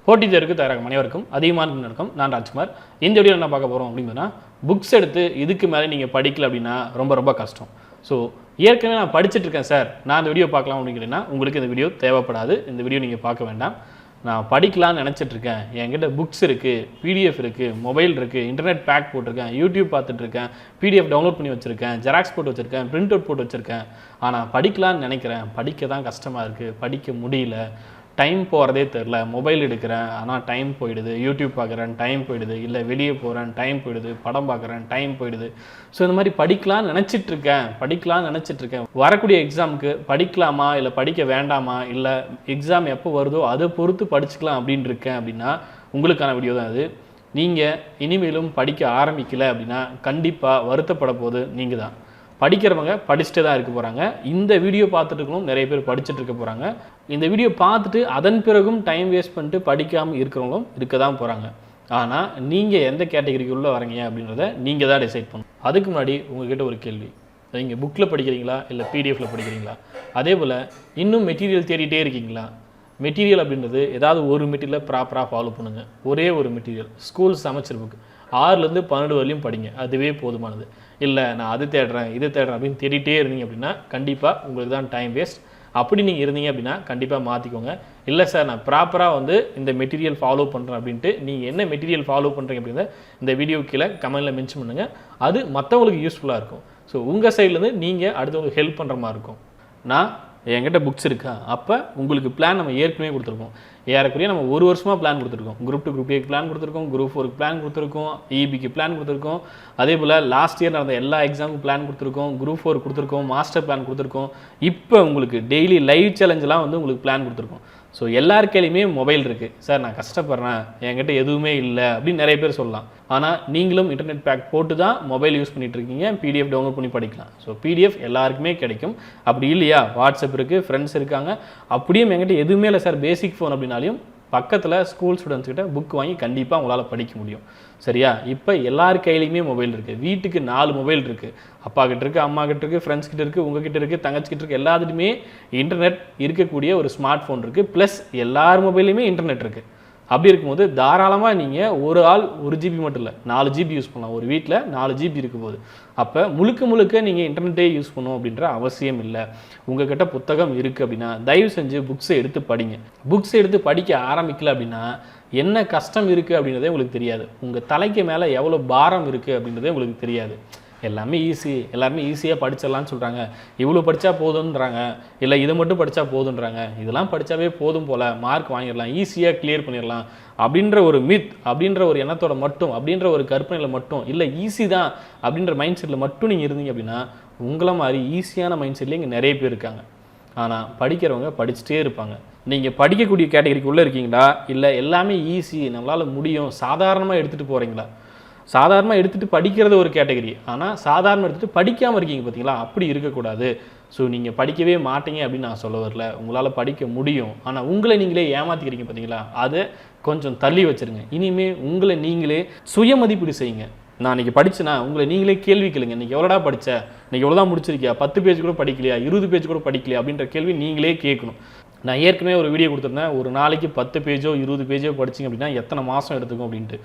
போட்டி தேர்வுக்கு தயாராகும் அனைவருக்கும் அதிகமான வணக்கம். நான் ராஜ்குமார். இந்த வீடியோ என்ன பார்க்க போகிறோம் அப்படின்னா, புக்ஸ் எடுத்து இதுக்கு மேலே நீங்கள் படிக்கல அப்படின்னா ரொம்ப கஷ்டம். ஸோ ஏற்கனவே நான் படிச்சுட்டு இருக்கேன் சார், நான் இந்த வீடியோ பார்க்கலாம் அப்படிங்கிறேன்னா உங்களுக்கு இந்த வீடியோ தேவைப்படாது. இந்த வீடியோ நீங்கள் பார்க்க வேண்டாம். நான் படிக்கலான்னு நினச்சிட்ருக்கேன், என்கிட்ட புக்ஸ் இருக்குது, பிடிஎஃப் இருக்குது, மொபைல் இருக்குது, இன்டர்நெட் பேக் போட்டிருக்கேன், யூடியூப் பார்த்துட்ருக்கேன், பிடிஎஃப் டவுன்லோட் பண்ணி வச்சுருக்கேன், ஜெராக்ஸ் போட்டு வச்சுருக்கேன், பிரிண்ட் அவுட் போட்டு வச்சுருக்கேன். ஆனால் படிக்கலான்னு நினைக்கிறேன், படிக்க தான் கஷ்டமாக இருக்குது, படிக்க முடியல, டைம் போகிறதே தெரில, மொபைல் எடுக்கிறேன் ஆனால் டைம் போயிடுது, யூடியூப் பார்க்குறேன் டைம் போயிடுது, இல்லை வெளியே போகிறேன் டைம் போயிடுது, படம் பார்க்குறேன் டைம் போயிடுது. ஸோ இந்த மாதிரி படிக்கலான்னு நினச்சிட்ருக்கேன். வரக்கூடிய எக்ஸாமுக்கு படிக்கலாமா இல்லை படிக்க வேண்டாமா, இல்லை எக்ஸாம் எப்போ வருதோ அதை பொறுத்து படிச்சுக்கலாம் அப்படின்னு இருக்கேன் அப்படின்னா உங்களுக்கான வீடியோ தான் அது. நீங்கள் இனிமேலும் படிக்க ஆரம்பிக்கலை அப்படின்னா கண்டிப்பாக வருத்தப்பட போது நீங்கள் தான். படிக்கிறவங்க படிச்சுட்டு தான் இருக்க போகிறாங்க. இந்த வீடியோ பார்த்துட்டு இருக்கணும், நிறைய பேர் படிச்சுட்டு இருக்க போகிறாங்க. இந்த வீடியோ பார்த்துட்டு அதன் பிறகும் டைம் வேஸ்ட் பண்ணிட்டு படிக்காமல் இருக்கிறவங்களும் இருக்க தான் போகிறாங்க. ஆனால் நீங்கள் எந்த கேட்டகரிக்குள்ளே வரீங்க அப்படின்றத நீங்கள் தான் டிசைட் பண்ணணும். அதுக்கு முன்னாடி உங்கள்கிட்ட ஒரு கேள்வி, நீங்கள் புக்கில் படிக்கிறீங்களா இல்லை பிடிஎஃப்பில் படிக்கிறீங்களா? அதே போல் இன்னும் மெட்டீரியல் தேடிட்டே இருக்கீங்களா? மெட்டீரியல் அப்படின்றது ஏதாவது ஒரு மெட்டீரியலை ப்ராப்பராக ஃபாலோ பண்ணுங்கள். ஒரே ஒரு மெட்டீரியல் ஸ்கூல் செமஸ்டர் புக் 6லேருந்து 12 வரையும் படிங்க, அதுவே போதுமானது. இல்லை நான் அது தேடுறேன் இது தேடுறேன் அப்படின்னு தேடிட்டே இருந்தீங்க அப்படின்னா கண்டிப்பாக உங்களுக்கு தான் டைம் வேஸ்ட். அப்படி நீங்கள் இருந்தீங்க அப்படின்னா கண்டிப்பாக மாற்றிக்கோங்க. இல்லை சார் நான் ப்ராப்பராக இந்த மெட்டீரியல் ஃபாலோ பண்ணுறேன் அப்படின்ட்டு நீங்கள் என்ன மெட்டீரியல் ஃபாலோ பண்ணுறீங்க அப்படின்றத இந்த வீடியோ கீழே கமெண்ட்டில் மென்ஷன் பண்ணுங்கள். அது மற்றவங்களுக்கு யூஸ்ஃபுல்லாக இருக்கும். ஸோ உங்கள் சைட்லேருந்து நீங்கள் அடுத்தவங்களுக்கு ஹெல்ப் பண்ணுற மாதிரி இருக்கும். நான் என்கிட்ட புக்ஸ் இருக்கா, அப்போ உங்களுக்கு பிளான் நம்ம ஏற்கனவே கொடுத்துருக்கோம். ஏறக்குறைய நம்ம ஒரு வருஷமாக பிளான் கொடுத்துருக்கோம். குரூப் 2 குரூப் ஏக்கு பிளான் கொடுத்துருக்கோம், குரூப் 4க்கு பிளான் கொடுத்துருக்கோம், இபிக்கு பிளான் கொடுத்துருக்கோம். அதே போல் லாஸ்ட் இயர் நடந்த எல்லா எக்ஸாமுக்கும் பிளான் கொடுத்துருக்கோம், குரூப் 4 கொடுத்துருக்கோம், மாஸ்டர் பிளான் கொடுத்துருக்கோம். இப்போ உங்களுக்கு டெய்லி லைவ் சேலஞ்செலாம் உங்களுக்கு பிளான் கொடுத்துருக்கோம். ஸோ எல்லார் கையிலையுமே மொபைல் இருக்குது. சார் நான் கஷ்டப்படுறேன், என்கிட்ட எதுவுமே இல்லை அப்படின்னு நிறைய பேர் சொல்லலாம். ஆனால் நீங்களும் இன்டர்நெட் பேக் போட்டு தான் மொபைல் யூஸ் பண்ணிகிட்டு இருக்கீங்க, பிடிஎஃப் டவுன்லோட் பண்ணி படிக்கலாம். ஸோ பிடிஎஃப் எல்லாருக்குமே கிடைக்கும். அப்படி இல்லையா, வாட்ஸ்அப் இருக்குது, ஃப்ரெண்ட்ஸ் இருக்காங்க, அப்படியும் என்கிட்ட எதுவுமே இல்லை சார் பேசிக் ஃபோன் அப்படின்னாலையும் பக்கத்தில் ஸ்கூல் ஸ்டூடெண்ட்ஸ் கிட்ட புக் வாங்கி கண்டிப்பாக உங்களால் படிக்க முடியும். சரியா? இப்போ எல்லார் கையிலையுமே மொபைல் இருக்குது. வீட்டுக்கு 4 மொபைல் இருக்குது. அப்பா கிட்ட இருக்குது, அம்மா கிட்ட இருக்குது, ஃப்ரெண்ட்ஸ் கிட்ட இருக்குது, உங்ககிட்ட இருக்குது, தங்கச்சிக்கிட்ட இருக்குது. எல்லாத்துலேயுமே இன்டர்நெட் இருக்கக்கூடிய ஒரு ஸ்மார்ட் ஃபோன் இருக்குது. ப்ளஸ் எல்லார் மொபைல்லையுமே இன்டர்நெட் இருக்குது. அப்படி இருக்கும்போது தாராளமாக நீங்கள் ஒரு ஆள் 1 GB மட்டும் இல்லை 4 GB யூஸ் பண்ணலாம். ஒரு வீட்டில் 4 GB இருக்கும்போது அப்போ முழுக்க நீங்கள் இன்டர்நெட்டே யூஸ் பண்ணணும் அப்படின்ற அவசியம் இல்லை. உங்கள்கிட்ட புத்தகம் இருக்குது அப்படின்னா தயவு செஞ்சு புக்ஸை எடுத்து படிங்க. புக்ஸை எடுத்து படிக்க ஆரம்பிக்கல அப்படின்னா என்ன கஷ்டம் இருக்குது அப்படின்றதே உங்களுக்கு தெரியாது. உங்கள் தலைக்கு மேலே எவ்வளோ பாரம் இருக்குது அப்படின்றதே உங்களுக்கு தெரியாது. எல்லாமே எல்லாருமே ஈஸியாக படிச்சிடலான்னு சொல்கிறாங்க. இவ்வளோ படித்தா போதுன்றாங்க, இல்லை இதை மட்டும் படித்தா போதுன்றாங்க, இதெல்லாம் படித்தாவே போதும் போல் மார்க் வாங்கிடலாம், ஈஸியாக கிளியர் பண்ணிடலாம் அப்படின்ற ஒரு மித், அப்படின்ற ஒரு எண்ணத்தோட மட்டும், அப்படின்ற ஒரு கற்பனையில் மட்டும், இல்லை ஈஸி தான் அப்படின்ற மைண்ட் செட்டில் மட்டும் நீங்கள் இருந்தீங்க அப்படின்னா உங்களை மாதிரி ஈஸியான மைண்ட் செட்லேயே இங்கே நிறைய பேர் இருக்காங்க. ஆனால் படிக்கிறவங்க படிச்சுட்டே இருப்பாங்க. நீங்கள் படிக்கக்கூடிய கேட்டகரிக்குள்ளே இருக்கீங்களா, இல்லை எல்லாமே ஈஸி நம்மளால் முடியும் சாதாரணமாக எடுத்துகிட்டு போகிறீங்களா? சாதாரணமாக எடுத்துகிட்டு படிக்கிறது ஒரு கேட்டகரி, ஆனால் சாதாரணமாக எடுத்துகிட்டு படிக்காமல் இருக்கீங்க பார்த்தீங்களா? அப்படி இருக்கக்கூடாது. ஸோ நீங்கள் படிக்கவே மாட்டீங்க அப்படின்னு நான் சொல்ல வரல, உங்களால் படிக்க முடியும். ஆனால் உங்களை நீங்களே ஏமாற்றிக்கிறீங்க பார்த்தீங்களா? அதை கொஞ்சம் தள்ளி வச்சுருங்க. இனிமேல் உங்களை நீங்களே சுய மதிப்பீடு செய்யுங்க. நான் இன்றைக்கி படித்தேன்னா உங்களை நீங்களே கேள்வி கேளுங்க. இன்றைக்கி எவ்வளோடா படித்த, இன்றைக்கி எவ்வளோதான் முடிச்சிருக்கியா, 10 பேஜ் கூட படிக்கலையா, 20 பேஜ் கூட படிக்கலையா அப்படின்ற கேள்வி நீங்களே கேட்கணும். நான் ஏற்கனவே ஒரு வீடியோ கொடுத்துருந்தேன், ஒரு நாளைக்கு 10 பேஜோ 20 பேஜோ படிச்சிங்க அப்படின்னா எத்தனை மாதம் எடுத்துக்கும் அப்படின்ட்டு.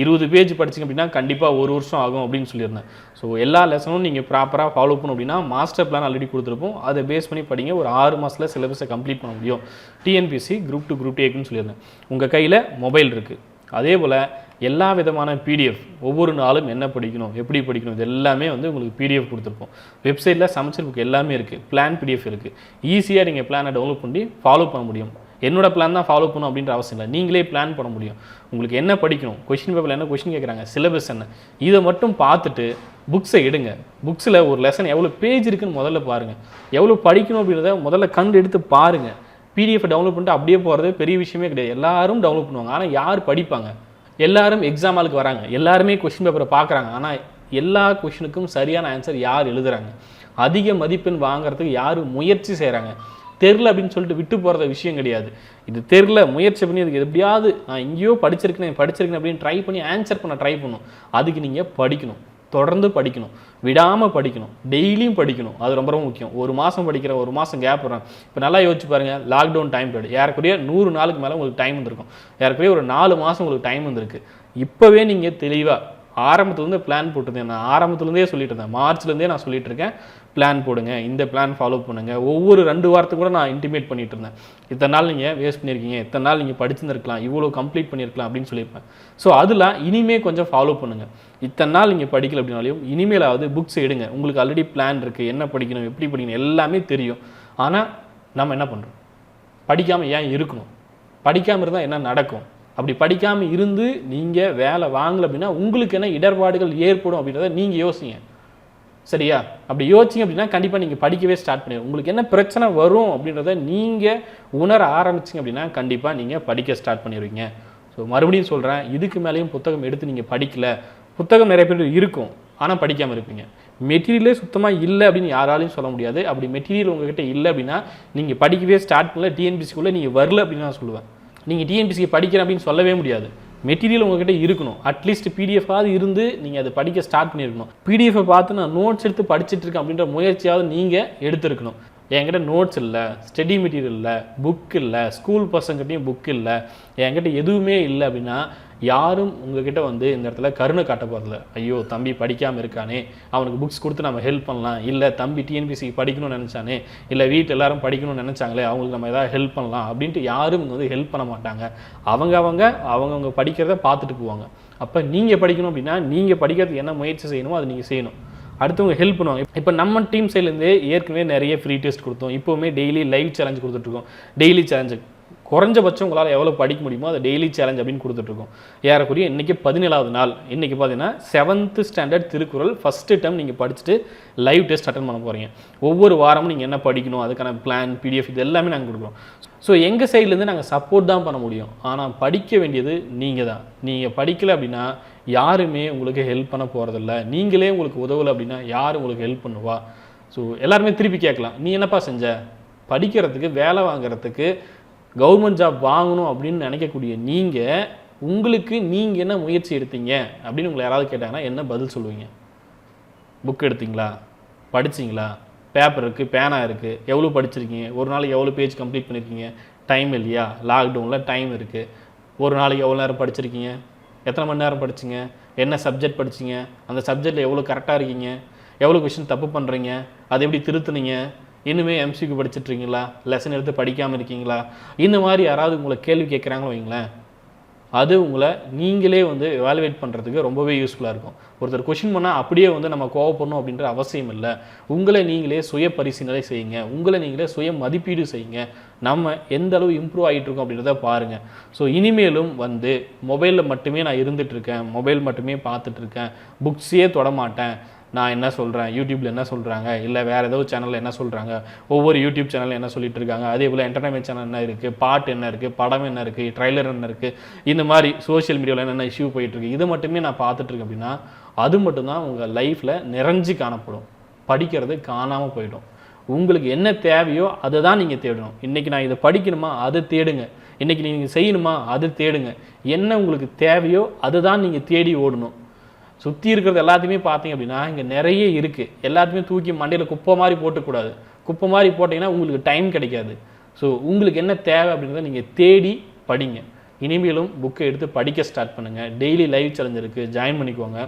20 பேஜ் படிச்சிங்க அப்படின்னா கண்டிப்பாக 1 வருஷம் ஆகும் அப்படின்னு சொல்லியிருந்தேன். ஸோ எல்லா லெசனும் நீங்கள் ப்ராப்பராக ஃபாலோ பண்ணணும் அப்படின்னா மாஸ்டர் பிளான் ஆல்ரெடி கொடுத்துருப்போம், அதை பேஸ் பண்ணி படிங்க. ஒரு 6 மாதத்தில் சிலபஸை கம்ப்ளீட் பண்ண முடியும். டிஎன்பிஎஸ்சி குரூப் 2 குரூப் ஏக்குன்னு சொல்லியிருந்தேன். உங்கள் கையில் மொபைல் இருக்குது. அதே போல் எல்லா விதமான பிடிஎஃப் ஒவ்வொரு நாளும் என்ன படிக்கணும், எப்படி படிக்கணும், இது எல்லாமே உங்களுக்கு பிடிஎஃப் கொடுத்துருப்போம். வெப்சைட்டில் சமச்சர் புக் எல்லாமே இருக்குது, பிளான் பிடிஎஃப் இருக்குது. ஈஸியாக நீங்கள் பிளானை டவுன்லோட் பண்ணி ஃபாலோ பண்ண முடியும். என்னோட பிளான் தான் ஃபாலோ பண்ணணும் அப்படின்ற அவசியம் இல்லை, நீங்களே பிளான் பண்ண முடியும். உங்களுக்கு என்ன படிக்கணும், கொஷின் பேப்பரில் என்ன கொஷின் கேட்குறாங்க, சிலபஸ் என்ன, இதை மட்டும் பார்த்துட்டு புக்ஸை எடுங்க. புக்ஸில் ஒரு லெசன் எவ்வளோ பேஜ் இருக்குன்னு முதல்ல பாருங்கள். எவ்வளோ படிக்கணும் அப்படின்றத முதல்ல கண்டு எடுத்து பாருங்கள். பிடிஎஃப் டவுன்லோட் பண்ணிட்டு அப்படியே போகிறது பெரிய விஷயமே கிடையாது. எல்லாரும் டவுன்லோட் பண்ணுவாங்க, ஆனால் யார் படிப்பாங்க? எல்லாரும் எக்ஸாம் ஹாலுக்கு வராங்க, எல்லாருமே கொஷின் பேப்பரை பார்க்குறாங்க, ஆனால் எல்லா கொஷினுக்கும் சரியான ஆன்சர் யார் எழுதுகிறாங்க? அதிக மதிப்பெண் வாங்குறதுக்கு யார் முயற்சி செய்கிறாங்க? தெரில அப்படின்னு சொல்லிட்டு விட்டு போகிறத விஷயம் கிடையாது. இது தெரில முயற்சி பண்ணி அதுக்கு எப்படியாவது நான் எங்கேயோ படிச்சிருக்கேன் அப்படின்னு ட்ரை பண்ணி ஆன்சர் பண்ண ட்ரை பண்ணணும். அதுக்கு நீங்கள் படிக்கணும். தொடர்ந்து படிக்கணும், விடாமல் படிக்கணும், டெய்லியும் படிக்கணும். அது ரொம்ப ரொம்ப முக்கியம். ஒரு மாதம் படிக்கிறேன், ஒரு மாதம் கேப் விடுறேன். இப்போ நல்லா யோசிச்சு பாருங்கள், லாக்டவுன் டைம் பீரியட் ஏறக்குறைய 100 நாளுக்கு மேலே உங்களுக்கு டைம் வந்திருக்கும். ஏறக்குறைய ஒரு 4 மாதம் உங்களுக்கு டைம் வந்திருக்கு. இப்போவே நீங்கள் தெளிவாக ஆரம்பத்துலேருந்து பிளான் போட்டுருந்தேன். நான் ஆரம்பத்துலேருந்தே சொல்லிட்டு இருந்தேன், மார்ச்லேருந்தே நான் சொல்லிட்டு இருக்கேன், பிளான் போடுங்க, இந்த பிளான் ஃபாலோ பண்ணுங்கள். ஒவ்வொரு 2 வாரத்துக்கு கூட நான் இன்டிமேட் பண்ணிட்டு இருந்தேன். இத்தனை நாள் நீங்கள் வேஸ்ட் பண்ணியிருக்கீங்க, இத்தனை நாள் நீங்கள் படிச்சுருக்கலாம், இவ்வளோ கம்ப்ளீட் பண்ணியிருக்கலாம் அப்படின்னு சொல்லியிருப்பேன். ஸோ அதெல்லாம் இனிமேல் கொஞ்சம் ஃபாலோ பண்ணுங்கள். இத்தனை நாள் நீங்கள் படிக்கல அப்படின்னாலையும் இனிமேலாவது புக்ஸ் எடுங்க. உங்களுக்கு ஆல்ரெடி பிளான் இருக்குது, என்ன படிக்கணும், எப்படி படிக்கணும் எல்லாமே தெரியும். ஆனால் நம்ம என்ன பண்ணுறோம்? படிக்காமல் ஏன் இருக்கணும்? படிக்காமல் இருந்தால் என்ன நடக்கும்? அப்படி படிக்காமல் இருந்து நீங்கள் வேலை வாங்கலை அப்படின்னா உங்களுக்கு என்ன இடர்பாடுகள் ஏற்படும் அப்படின்றத நீங்கள் யோசிங்க. சரியா? அப்படி யோசிச்சிங்க அப்படின்னா கண்டிப்பாக நீங்கள் படிக்கவே ஸ்டார்ட் பண்ணிடுங்க. உங்களுக்கு என்ன பிரச்சனை வரும் அப்படின்றத நீங்கள் உணர ஆரம்பிச்சிங்க அப்படின்னா கண்டிப்பாக நீங்கள் படிக்க ஸ்டார்ட் பண்ணிடுவீங்க. ஸோ மறுபடியும் சொல்கிறேன், இதுக்கு மேலேயும் புத்தகம் எடுத்து நீங்கள் படிக்கலை. புத்தகம் நிறைய பேர் இருக்கும், ஆனால் படிக்காமல் இருப்பீங்க. மெட்டீரியலே சுத்தமாக இல்லை அப்படின்னு யாராலையும் சொல்ல முடியாது. அப்படி மெட்டீரியல் உங்ககிட்ட இல்லை அப்படின்னா நீங்கள் படிக்கவே ஸ்டார்ட் பண்ணல, டிஎன்பிசிக்குள்ளே நீங்கள் வரல அப்படின்னு நான் சொல்லுவேன். நீங்கள் டிஎன்பிசிக்கு படிக்கிறேன் அப்படின்னு சொல்லவே முடியாது. மெட்டீரியல் உங்ககிட்ட இருக்கணும். அட்லீஸ்ட் பிடிஎஃபாவது இருந்து நீங்கள் அதை படிக்க ஸ்டார்ட் பண்ணியிருக்கணும். பிடிஎஃபை பார்த்து நான் நோட்ஸ் எடுத்து படிச்சுட்டு இருக்கேன் அப்படின்ற முயற்சியாவது நீங்கள் எடுத்துருக்கணும். என்கிட்ட நோட்ஸ் இல்லை, ஸ்டடி மெட்டீரியல் இல்லை, புக் இல்லை, ஸ்கூல் பசங்கிட்டையும் புக் இல்லை, என்கிட்ட எதுவுமே இல்லை அப்படின்னா யாரும் உங்ககிட்ட வந்து இந்த இடத்துல கருணை காட்ட போகிறதில்ல. ஐயோ தம்பி படிக்காமல் இருக்கானே, அவனுக்கு புக்ஸ் கொடுத்து நம்ம ஹெல்ப் பண்ணலாம், இல்லை தம்பி டிஎன்பிசிக்கு படிக்கணும்னு நினச்சானே, இல்லை வீட்டில் எல்லாரும் படிக்கணும்னு நினச்சாங்களே அவங்களுக்கு நம்ம எதாவது ஹெல்ப் பண்ணலாம் அப்படின்ட்டு யாரும் இங்கே வந்து ஹெல்ப் பண்ண மாட்டாங்க. அவங்கவுங்க படிக்கிறத பார்த்துட்டு போவாங்க. அப்போ நீங்கள் படிக்கணும் அப்படின்னா நீங்கள் படிக்கிறதுக்கு என்ன முயற்சி செய்யணுமோ அதை நீங்கள் செய்யணும். அடுத்தவங்க ஹெல்ப் பண்ணுவாங்க. இப்போ நம்ம டீம் சைட்லேருந்தே ஏற்கனவே நிறைய ஃப்ரீ டெஸ்ட் கொடுத்தோம். இப்போவுமே டெய்லி லைவ் சேலஞ்ச் கொடுத்துட்ருக்கோம். டெய்லி சேலஞ்சு குறைஞ்சபட்சம் உங்களால் எவ்வளோ படிக்க முடியுமோ அதை டெய்லி சேலஞ்ச் அப்படின்னு கொடுத்துட்ருக்கோம். ஏறக்குறைய இன்றைக்கி 17வது நாள். இன்றைக்கி பார்த்தீங்கன்னா 7th standard Thirukkural first time நீங்கள் படிச்சுட்டு லைவ் டெஸ்ட் அட்டன் பண்ண போகிறீங்க. ஒவ்வொரு வாரமும் நீங்கள் என்ன படிக்கணும் அதுக்கான பிளான், பிடிஎஃப் இது எல்லாமே நாங்கள் கொடுக்குறோம். ஸோ எங்கள் சைட்லேருந்து நாங்கள் சப்போர்ட் தான் பண்ண முடியும். ஆனால் படிக்க வேண்டியது நீங்கள் தான். நீங்கள் படிக்கலை அப்படின்னா யாருமே உங்களுக்கு ஹெல்ப் பண்ண போகிறதில்ல. நீங்களே உங்களுக்கு உதவலை அப்படின்னா யார் உங்களுக்கு ஹெல்ப் பண்ணுவா? ஸோ எல்லாருமே திருப்பி கேட்கலாம், நீ என்னப்பா செஞ்ச? படிக்கிறதுக்கு, வேலை வாங்குறதுக்கு, கவர்மெண்ட் ஜாப் வாங்கணும் அப்படின்னு நினைக்கக்கூடிய நீங்கள் உங்களுக்கு நீங்கள் என்ன முயற்சி எடுத்தீங்க அப்படின்னு உங்களை யாராவது கேட்டாங்கன்னா என்ன பதில் சொல்லுவீங்க? புக் எடுத்தீங்களா? படிச்சிங்களா? பேப்பர் இருக்குது, பேனா இருக்குது, எவ்வளோ படிச்சிருக்கீங்க? ஒரு நாளைக்கு எவ்வளோ பேஜ் கம்ப்ளீட் பண்ணியிருக்கீங்க? டைம் இல்லையா? லாக்டவுனில் டைம் இருக்குது. ஒரு நாளைக்கு எவ்வளோ நேரம் படிச்சிருக்கீங்க? எத்தனை மணி நேரம் படிச்சிங்க? என்ன சப்ஜெக்ட் படிச்சிங்க? அந்த சப்ஜெக்டில் எவ்வளோ கரெக்டாக இருக்கீங்க? எவ்வளோ கொஷின் தப்பு பண்ணுறீங்க? அதை எப்படி திருத்துனீங்க? இன்னுமே எம்சிக்கு படிச்சுட்ருக்கீங்களா? லெசன் எடுத்து படிக்காமல் இருக்கீங்களா? இந்த மாதிரி யாராவது உங்களை கேள்வி கேட்குறாங்களோ வைங்களேன், அது உங்களை நீங்களே வந்து எவாலுவேட் பண்ணுறதுக்கு ரொம்பவே யூஸ்ஃபுல்லாக இருக்கும். ஒருத்தர் கொஷின் பண்ணால் அப்படியே வந்து நம்ம கோவப்படணும் அப்படின்ற அவசியம் இல்லை. உங்களை நீங்களே சுய பரிசீலனை செய்யுங்க, உங்களை நீங்களே சுய மதிப்பீடு செய்யுங்க. நம்ம எந்த அளவு இம்ப்ரூவ் ஆகிட்டு இருக்கோம் அப்படின்றத பாருங்கள். ஸோ இனிமேலும் வந்து மொபைலில் மட்டுமே நான் இருந்துகிட்ருக்கேன், மொபைல் மட்டுமே பார்த்துட்ருக்கேன், புக்ஸையே தொடமாட்டேன், நான் என்ன சொல்கிறேன், யூடியூப்பில் என்ன சொல்கிறாங்க, இல்லை வேறு ஏதோ சேனலில் என்ன சொல்கிறாங்க, ஒவ்வொரு யூடியூப் சேனலில் என்ன சொல்லிட்டு இருக்காங்க, அதே போல் என்டர்டைன்மெண்ட் சேனல் என்ன இருக்குது, பாட்டு என்ன இருக்குது, படம் என்ன இருக்குது, ட்ரைலர் என்ன இருக்குது, இந்த மாதிரி சோஷியல் மீடியாவில் என்னென்ன இஷ்யூ போயிட்டுருக்கு, இது மட்டுமே நான் பார்த்துட்ருக்கேன் அப்படின்னா அது மட்டும்தான் உங்கள் லைஃப்பில் நிறைஞ்சு காணப்படும். படிக்கிறது காணாமல் போயிடும். உங்களுக்கு என்ன தேவையோ அதை தான் நீங்கள் தேடணும். இன்றைக்கி நான் இதை படிக்கணுமா அதை தேடுங்க, இன்றைக்கி நீங்கள் செய்யணுமா அதை தேடுங்க. என்ன உங்களுக்கு தேவையோ அதை தான் நீங்கள் தேடி ஓடணும். சுற்றி இருக்கிறது எல்லாத்தையுமே பார்த்தீங்க அப்படின்னா இங்கே நிறைய இருக்குது. எல்லாத்தையுமே தூக்கி மண்டையில் குப்பை மாதிரி போட்டுக்கூடாது. குப்பை மாதிரி போட்டிங்கன்னா உங்களுக்கு டைம் கிடைக்காது. ஸோ உங்களுக்கு என்ன தேவை அப்படின்றத நீங்கள் தேடி படிங்க. இனிமேலும் புக்கை எடுத்து படிக்க ஸ்டார்ட் பண்ணுங்கள். டெய்லி லைவ் சேலஞ்ச் இருக்குது, ஜாயின் பண்ணிக்கோங்க.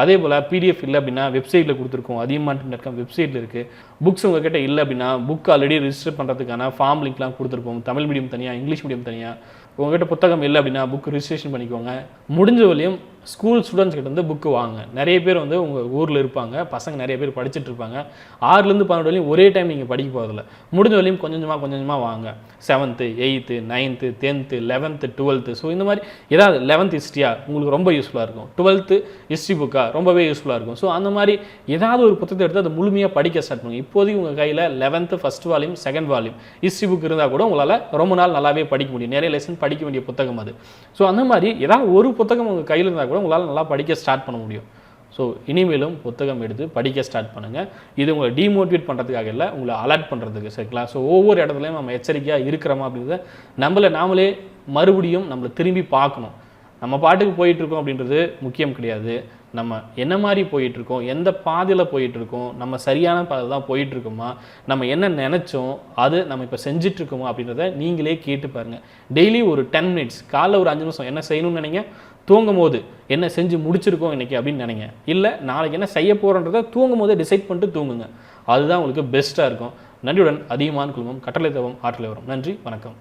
அதே போல் பிடிஎஃப் இல்லை அப்படின்னா வெப்சைட்டில் கொடுத்துருக்கோம், Athiyaman Team வெப்சைட்டில் இருக்குது. புக்ஸ் உங்கள்கிட்ட இல்லை அப்படின்னா புக் ஆல்ரெடி ரிஜிஸ்டர் பண்ணுறதுக்கான ஃபார்ம் லிங்க்லாம் கொடுத்துருப்போம். தமிழ் மீடியம் தனியாக, இங்கிலீஷ் மீடியம் தனியாக. உங்கள்கிட்ட புத்தகம் இல்லை அப்படின்னா புக் ரிஜிஸ்ட்ரேஷன் பண்ணிக்கோங்க. முடிஞ்ச வரையும் ஸ்கூல் ஸ்டூடெண்ட்ஸ் கிட்ட வந்து புக்கு வாங்க. நிறைய பேர் வந்து உங்கள் ஊரில் இருப்பாங்க, பசங்க நிறைய பேர் படிச்சுட்டு இருப்பாங்க. 6லேருந்து 12 வரையும் ஒரே டைம் நீங்கள் படிக்க போகிறதில்ல. முடிஞ்ச வரையும் கொஞ்சம் கொஞ்சமாக வாங்க. 7th, 8th, 9th, 10th, 11th, 12th. So இந்த மாதிரி ஏதாவது 11th ஹிஸ்ட்ரியா உங்களுக்கு ரொம்ப யூஸ்ஃபுல்லாக இருக்கும், 12th ஹிஸ்ட்ரி புக்காக ரொம்பவே யூஸ்ஃபுல்லாக இருக்கும். ஸோ அந்த மாதிரி ஏதாவது ஒரு புத்தகத்தை எடுத்து அதை முழுமையாக படிக்க ஸ்டார்ட் பண்ணுங்க. இப்போதைக்கு உங்கள் கையில் 11th first volume, second volume history book இருந்தால் கூட உங்களால் ரொம்ப நாள் நல்லாவே படிக்க முடியும். நிறைய லெசன் படிக்க வேண்டிய புத்தகம் அது. ஸோ அந்த மாதிரி ஏதாவது ஒரு புத்தகம் உங்கள் கையில் இருந்தால் கூட உங்களால் நல்லா படிக்க ஸ்டார்ட் பண்ண முடியும். ஸோ இனிமேலும் புத்தகம் எடுத்து படிக்க ஸ்டார்ட் பண்ணுங்கள். இது உங்களை டிமோட்டிவேட் பண்ணுறதுக்காக இல்லை, உங்களை அலர்ட் பண்ணுறதுக்கு. சரிங்களா? ஸோ ஒவ்வொரு இடத்துலையும் நம்ம எச்சரிக்கையாக இருக்கிறோமா அப்படின்றத நாமளே மறுபடியும் நம்மளை திரும்பி பார்க்கணும். நம்ம பாட்டுக்கு போயிட்டுருக்கோம் அப்படின்றது முக்கியம் கிடையாது. நம்ம என்ன மாதிரி போயிட்டுருக்கோம், எந்த பாதையில் போயிட்டுருக்கோம், நம்ம சரியான பாதை தான் போயிட்டுருக்கோமா, நம்ம என்ன நினச்சோம் அது நம்ம இப்போ செஞ்சிட்ருக்கோமா அப்படின்றத நீங்களே கேட்டு பாருங்கள். டெய்லி ஒரு 10 மினிட்ஸ், காலைல ஒரு 5 நிமிஷம் என்ன செய்யணும்னு நினைங்க, தூங்கும் போது என்ன செஞ்சு முடிச்சிருக்கோம் இன்றைக்கி அப்படின்னு நினைங்க. இல்லை நாளைக்கு என்ன செய்ய போகிறோன்றதை தூங்கும் போதே டிசைட் பண்ணிட்டு தூங்குங்க. அதுதான் உங்களுக்கு பெஸ்ட்டாக இருக்கும். நன்றியுடன் அதிகமான குழுமம் கட்டளை தவம் ஆற்றலை வரும். நன்றி, வணக்கம்.